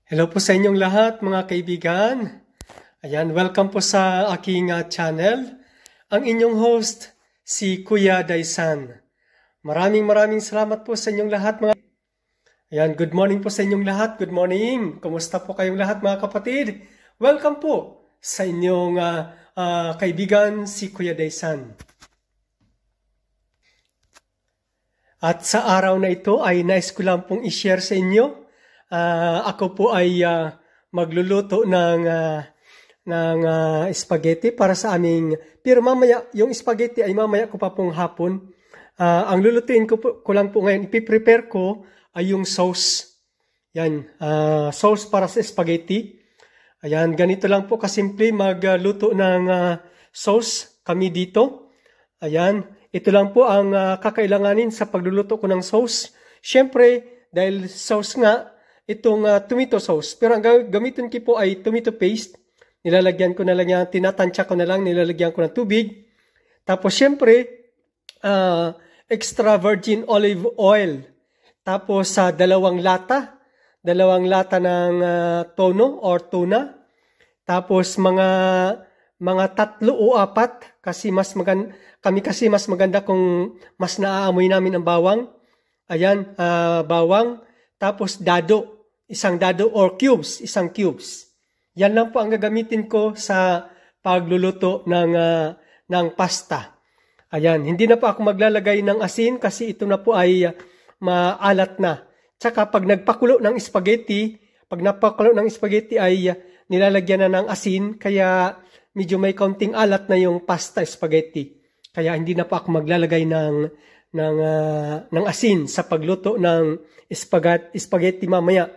Hello po sa inyong lahat mga kaibigan. Ayan, welcome po sa aking channel. Ang inyong host, si Kuya Daisan. Maraming salamat po sa inyong lahat mga. Ayan, good morning po sa inyong lahat. Good morning. Kumusta po kayong lahat mga kapatid? Welcome po sa inyong kaibigan, si Kuya Daisan. At sa araw na ito ay nais ko lang pong i-share sa inyo. Ako po ay magluluto ng spaghetti para sa aming, pero mamaya, yung spaghetti ay mamaya ko pa pong hapon. Ang lulutuin ko lang po ngayon, ipiprepare ko ay yung sauce. Yan, sauce para sa spaghetti. Ayan, ganito lang po kasimple magluto ng sauce kami dito. Ayan, ito lang po ang kakailanganin sa pagluluto ko ng sauce. Siyempre, dahil sauce nga, itong tomato sauce. Pero ang gamitin ko po ay tomato paste. Nilalagyan ko na lang yan, tinatansya ko na lang, nilalagyan ko ng tubig. Tapos syempre, extra virgin olive oil. Tapos sa dalawang lata ng tono or tuna. Tapos mga 3 o 4 kasi kami kasi mas maganda kung mas naaamoy namin ang bawang. Ayan, bawang. Tapos dado. Isang dado or isang cubes. Yan lang po ang gagamitin ko sa pagluluto ng pasta. Ayan, hindi na po ako maglalagay ng asin kasi ito na po ay maalat na. Tsaka pag nagpakulo ng spaghetti, ay nilalagyan na ng asin kaya medyo may kaunting alat na yung pasta spaghetti. Kaya hindi na po ako maglalagay ng asin sa pagluto ng spaghetti mamaya.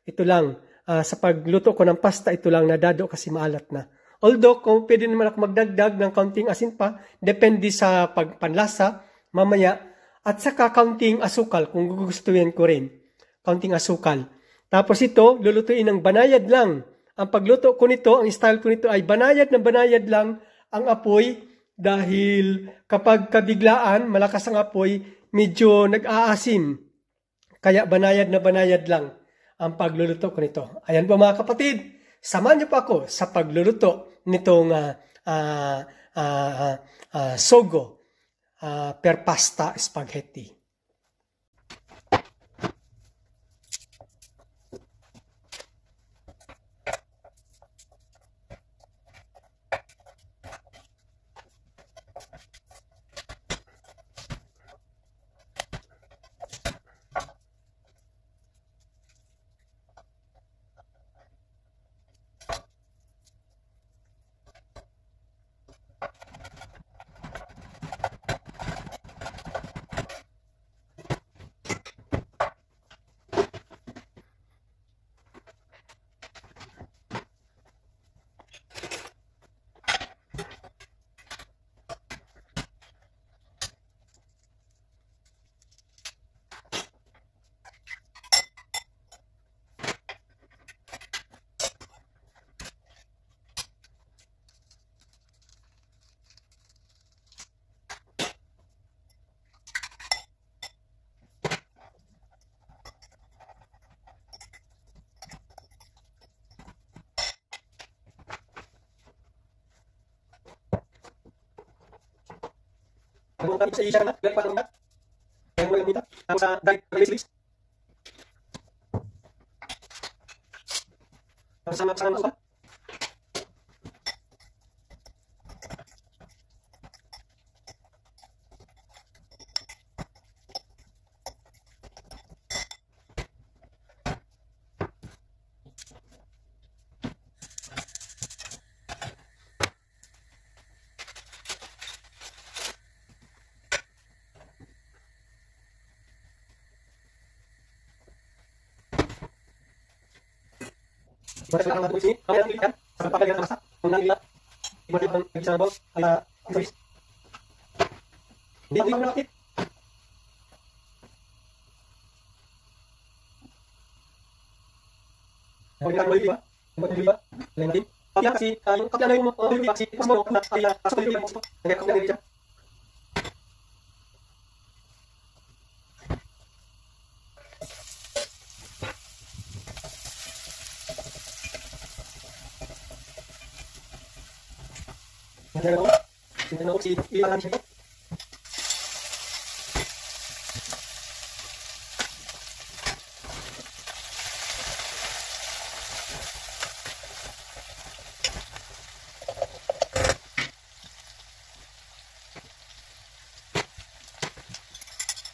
Ito lang, sa pagluto ko ng pasta, ito lang nadado kasi maalat na. Although, kung pwede naman ako magdagdag ng kaunting asin pa, depende sa panlasa, mamaya, at saka kaunting asukal, kung gugustuhin ko rin. Kaunting asukal. Tapos ito, lulutuin ng banayad lang. Ang pagluto ko nito, ang style ko nito ay banayad na banayad lang ang apoy dahil kapag kabiglaan, malakas ang apoy, medyo nag-aasim. Kaya banayad na banayad lang ang pagluluto ko nito. Ayan po mga kapatid, samahan niyo po ako sa pagluluto nitong sogo per pasta spaghetti. Kung kami sa isa na, ganyan pa naman. Kaya mo lang dito. Tapos sa dry release. Tapos sa mga upa. Masa sekarang nanti sini, kami akan pilihkan sampai pakai dengan masak, mengambil tiba-tiba bisa nabol, ada service. Ini yang aktif. Kalau kita boleh libat, lain tim. Tapi yang kasih, tapi ada yang mau boleh libat sih, semua kena ada masuk di dalam, dengan kau dari jam. Nandiyan ako. Tingnan ako si Ilan siya.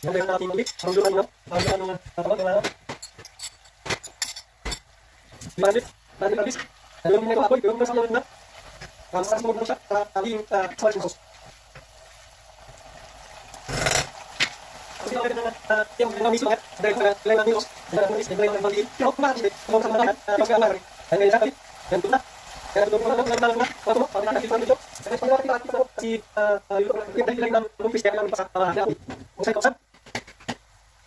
Yan ang ating ulit. Ang lulan nyo. Ang lulan nyo. Tatawag nyo. Bilanit. Bilanit. Dalawang minito ako. Dalawang minito ako na. Masas mo na siya. Aling smash sauce. Kasi ako na yung mga miso nga. Dahil sa lain ng misos. Dahil ng misos. Dahil ng maliit. Pero kumakas siya. Kung sa mga pagkakamari. Dahil ngayon sa kapit. Yan ito na. Kaya ito na lang na. Pato mo. Pagkakakit sa medyo. Kasi pag nakakita ko si yung dahil lang ng lumpis. Kaya lang pa sa natin. Kung sa'yo kausap.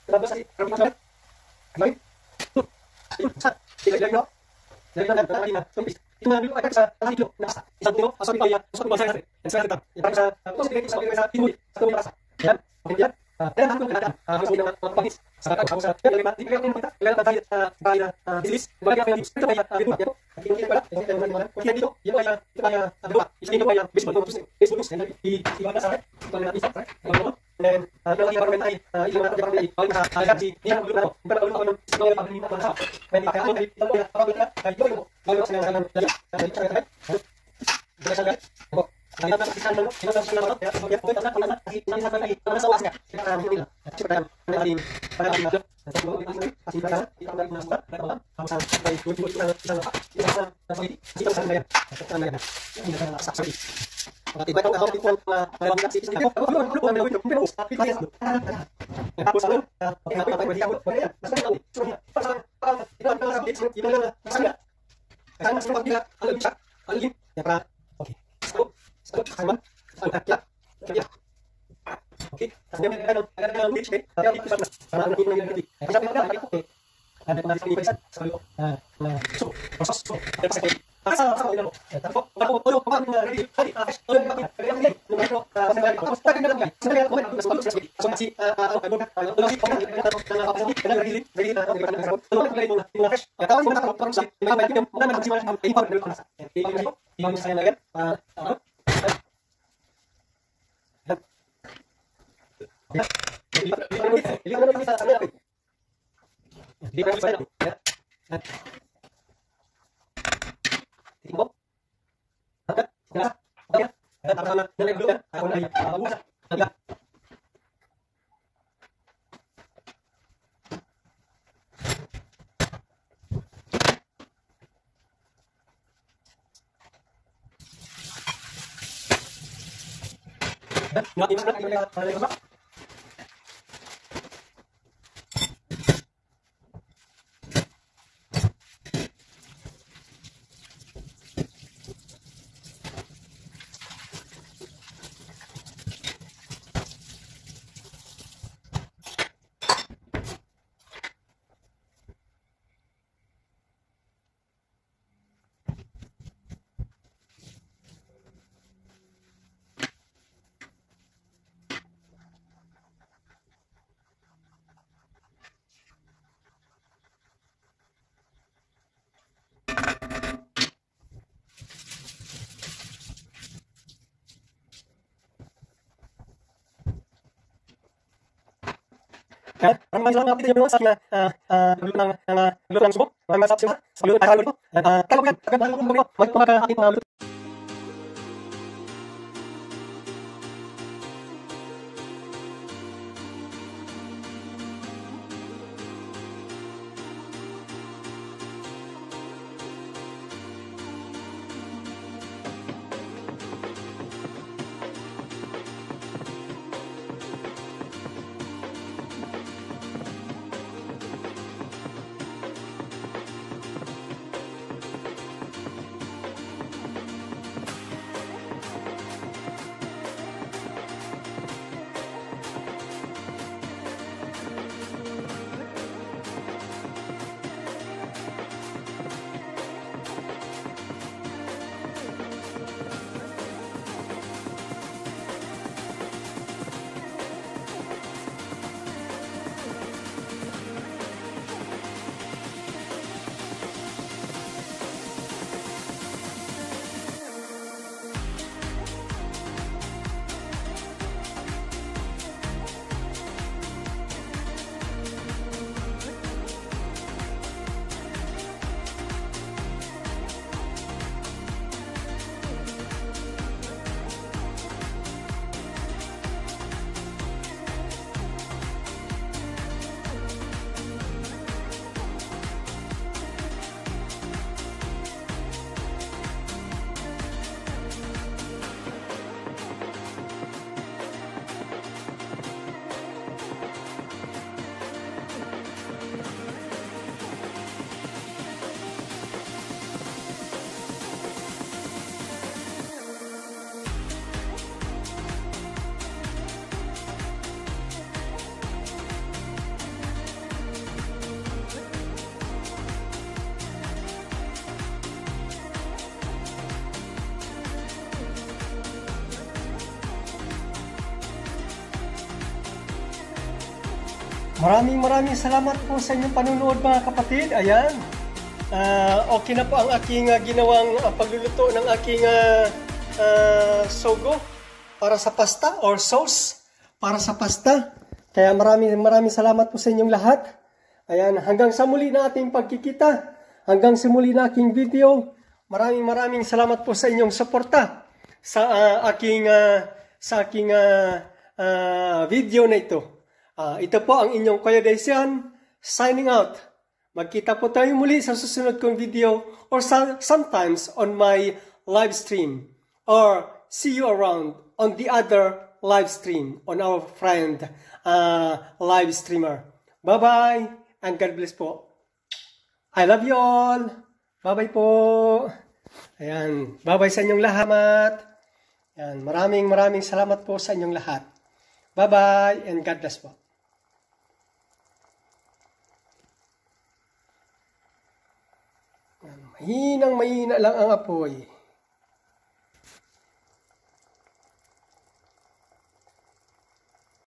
Tapos ay rampas na. Kamay. Sa tigay no. Dari na natin na. Ito na dito ay sa tahilo na sa isang dino aso ni Paya, aso ni Paya. Yan sa kita. Yan sa positive sa tinuloy sa tuloy sa. Yan. Okay yan. Kaya natin na halos din ang pangis sa ako sa pero lima hindi ko kita. Kailan tayo sa kaya dilis. Bagay ang dilis. Ito kaya dito yan. Hindi pala. Hindi naman kaya dito. Yan kaya ito kaya dua. Isa dito kaya baseball to baseball sa di ba sa. Ito na isa. Dan dalam yang bermain ilmu yang bermain paling ada di yang belum tahu berlalu tahun sebelum tahun ini tahun sah main pakai apa dari tahun yang apa itu kalau sedang dari cara berdasarkan kita melakukan dulu kita melakukan ya ya kita nak nanti sampai lagi mana sawasnya kita akan ini cepat nanti pada hari itu kasih pada kita dari nasab berapa kawasan sampai 20 kita sampai kita sampai ya ini adalah saksi. Tiba tahu kalau kita melakukan sisi itu, belum menunggu belum tapi dia hapus lalu, apa yang dia buat ya, masalah ini, cuma pasang itu adalah itu adalah masalah. Karena semua dia kalau bisa, kalau ini ya pra, oke, stop sama, ya, oke, kemudian ada list deh, ada itu sama anak ini nanti, kita bilang oke, ada pengaris ini bisa selalu, so proses so, ada pakai asal ini loh. Tapi kalau kemarin dari tadi yang ini nomor terus tadi dalam kan. Sebenarnya komen aku sudah selesai. Masih ya tahu mana orang sih. Mana masih mana ini pada dulu panas. Ini saya lihat Timbok, angkat, jelas, oke, dan apa nilai dulu kan, aku nanya, buka, agak. Dan, nggak gimana, nilai kan orang Islam ngapain dia bilang dulu nang subuh orang Islam sih sebelum ada itu kalau kan maka itu Maraming salamat po sa inyong panunood mga kapatid. Ayan. Okay na po ang aking ginawang pagluluto ng aking sogo para sa pasta or sauce para sa pasta. Kaya maraming salamat po sa inyong lahat. Ayan, hanggang sa muli na ating pagkikita. Hanggang sa muli na aking video. Maraming salamat po sa inyong suporta sa aking video na ito. Ito po ang inyong Kuya Daisian signing out. Magkita po tayo muli sa susunod kong video or sometimes on my live stream or see you around on the other live stream on our friend live streamer. Bye-bye and God bless po. I love you all. Bye-bye po. Ayan. Bye-bye sa inyong lahat. Ayan. Maraming salamat po sa inyong lahat. Bye-bye and God bless po. Mahina lang ang apoy.